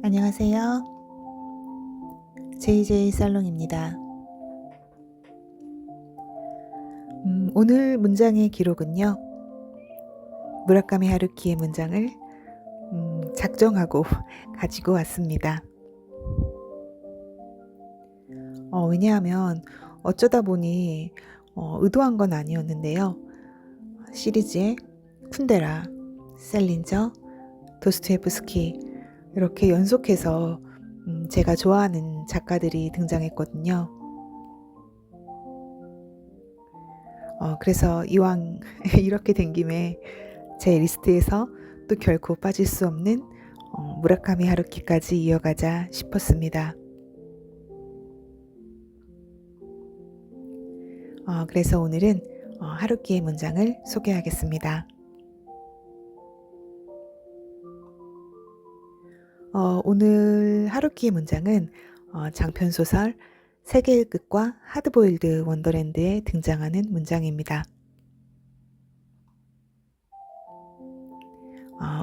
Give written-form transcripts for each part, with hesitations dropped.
안녕하세요. JJ 살롱입니다. 오늘 문장의 기록은요. 무라카미 하루키의 문장을 작정하고 가지고 왔습니다. 왜냐하면 어쩌다 보니 의도한 건 아니었는데요. 시리즈에 쿤데라, 셀린저, 도스토옙스키 이렇게 연속해서 제가 좋아하는 작가들이 등장했거든요. 그래서 이왕 이렇게 된 김에 제 리스트에서 또 결코 빠질 수 없는 무라카미 하루키까지 이어가자 싶었습니다. 그래서 오늘은 하루키의 문장을 소개하겠습니다. 오늘 하루키의 문장은 장편소설 세계의 끝과 하드보일드 원더랜드에 등장하는 문장입니다.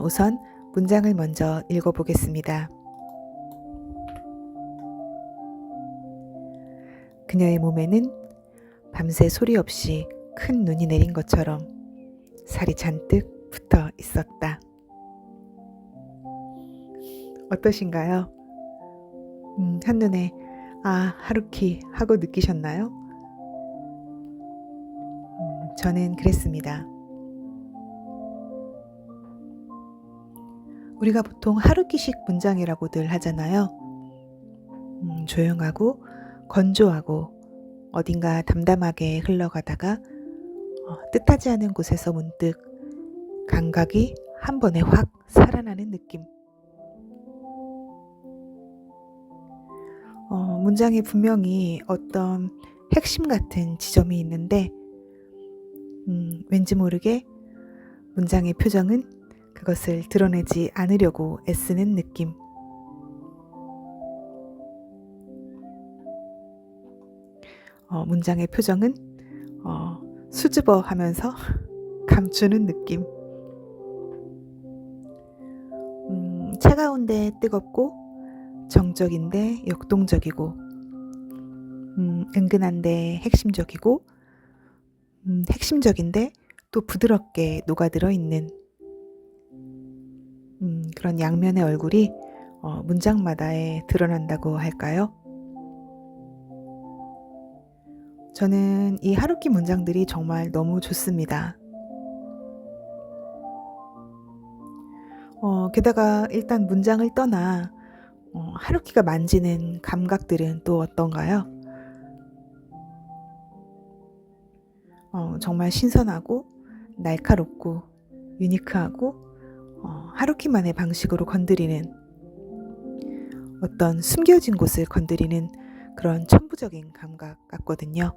우선 문장을 먼저 읽어보겠습니다. 그녀의 몸에는 밤새 소리 없이 큰 눈이 내린 것처럼 살이 잔뜩 붙어 있었다. 어떠신가요? 한눈에 하루키 하고 느끼셨나요? 저는 그랬습니다. 우리가 보통 하루키식 문장이라고들 하잖아요. 조용하고 건조하고 어딘가 담담하게 흘러가다가 뜻하지 않은 곳에서 문득 감각이 한 번에 확 살아나는 느낌. 문장에 분명히 어떤 핵심 같은 지점이 있는데 왠지 모르게 문장의 표정은 그것을 드러내지 않으려고 애쓰는 느낌. 문장의 표정은 수줍어 하면서 감추는 느낌. 차가운데 뜨겁고 정적인데 역동적이고 은근한데 핵심적이고 핵심적인데 또 부드럽게 녹아들어 있는 그런 양면의 얼굴이 문장마다에 드러난다고 할까요? 저는 이 하루키 문장들이 정말 너무 좋습니다. 게다가 일단 문장을 떠나 하루키가 만지는 감각들은 또 어떤가요? 정말 신선하고 날카롭고 유니크하고 하루키만의 방식으로 건드리는 어떤 숨겨진 곳을 건드리는 그런 천부적인 감각 같거든요.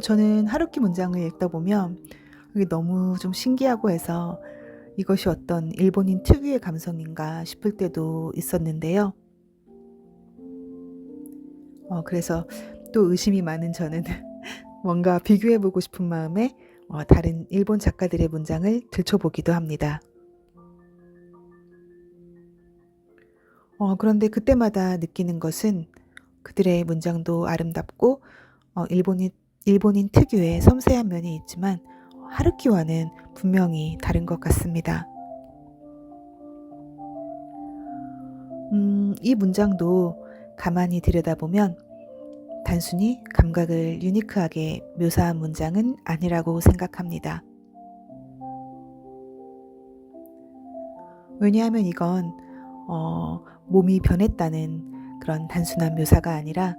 저는 하루키 문장을 읽다 보면 이게 너무 좀 신기하고 해서 이것이 어떤 일본인 특유의 감성인가 싶을 때도 있었는데요. 그래서 또 의심이 많은 저는 뭔가 비교해보고 싶은 마음에 다른 일본 작가들의 문장을 들춰보기도 합니다. 그런데 그때마다 느끼는 것은 그들의 문장도 아름답고 일본인 특유의 섬세한 면이 있지만 하루키와는 분명히 다른 것 같습니다. 이 문장도 가만히 들여다보면 단순히 감각을 유니크하게 묘사한 문장은 아니라고 생각합니다. 왜냐하면 이건 몸이 변했다는 그런 단순한 묘사가 아니라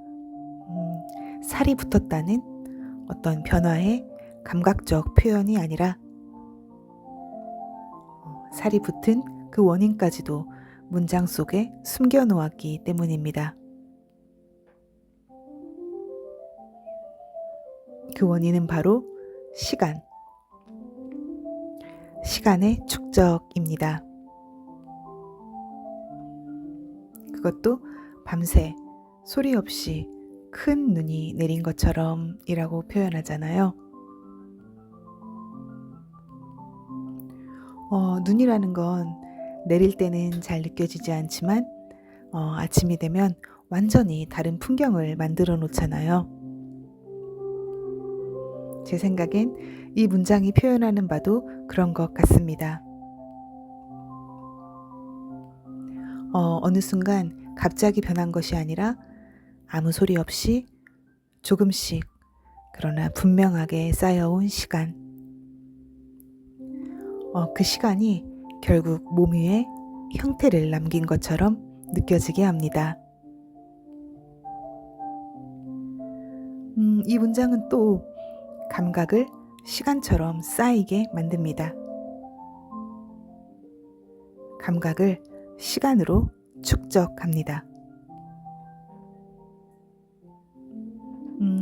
살이 붙었다는 어떤 변화의 감각적 표현이 아니라 살이 붙은 그 원인까지도 문장 속에 숨겨 놓았기 때문입니다. 그 원인은 바로 시간의 축적입니다. 그것도 밤새 소리 없이 큰 눈이 내린 것처럼 이라고 표현하잖아요. 눈이라는 건 내릴 때는 잘 느껴지지 않지만 아침이 되면 완전히 다른 풍경을 만들어 놓잖아요. 제 생각엔 이 문장이 표현하는 바도 그런 것 같습니다. 어느 순간 갑자기 변한 것이 아니라 아무 소리 없이 조금씩 그러나 분명하게 쌓여온 시간. 그 시간이 결국 몸 위에 형태를 남긴 것처럼 느껴지게 합니다. 이 문장은 또 감각을 시간처럼 쌓이게 만듭니다. 감각을 시간으로 축적합니다.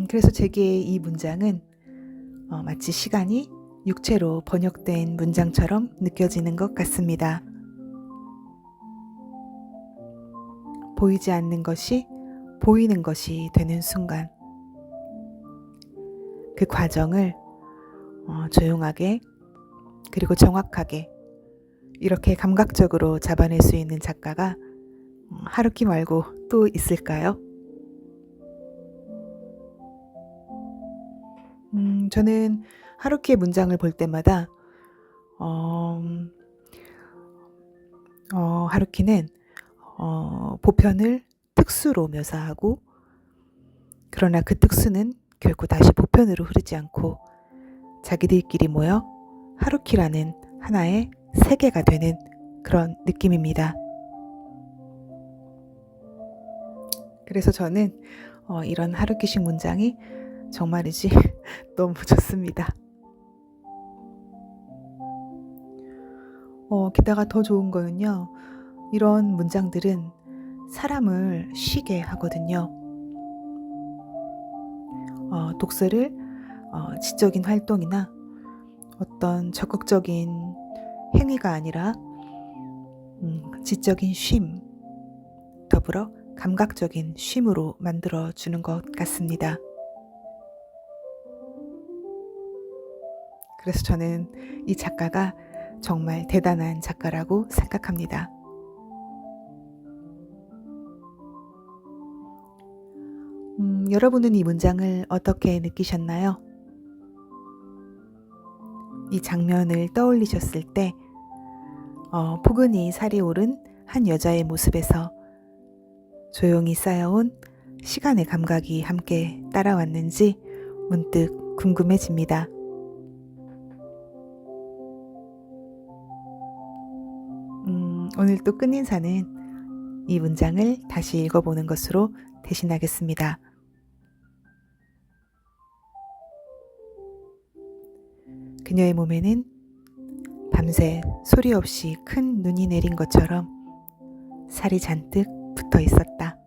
그래서 제게 이 문장은 마치 시간이 육체로 번역된 문장처럼 느껴지는 것 같습니다. 보이지 않는 것이 보이는 것이 되는 순간, 그 과정을 조용하게 그리고 정확하게 이렇게 감각적으로 잡아낼 수 있는 작가가 하루키 말고 또 있을까요? 저는 하루키의 문장을 볼 때마다 하루키는 보편을 특수로 묘사하고, 그러나 그 특수는 결코 다시 보편으로 흐르지 않고 자기들끼리 모여 하루키라는 하나의 세계가 되는 그런 느낌입니다. 그래서 저는 이런 하루키식 문장이 정말이지 너무 좋습니다. 게다가 더 좋은 거는요, 이런 문장들은 사람을 쉬게 하거든요. 독서를 지적인 활동이나 어떤 적극적인 행위가 아니라 지적인 쉼, 더불어 감각적인 쉼으로 만들어주는 것 같습니다. 그래서 저는 이 작가가 정말 대단한 작가라고 생각합니다. 여러분은 이 문장을 어떻게 느끼셨나요? 이 장면을 떠올리셨을 때 포근히 살이 오른 한 여자의 모습에서 조용히 쌓여온 시간의 감각이 함께 따라왔는지 문득 궁금해집니다. 오늘 또 끝인사는 이 문장을 다시 읽어보는 것으로 대신하겠습니다. 그녀의 몸에는 밤새 소리 없이 큰 눈이 내린 것처럼 살이 잔뜩 붙어 있었다.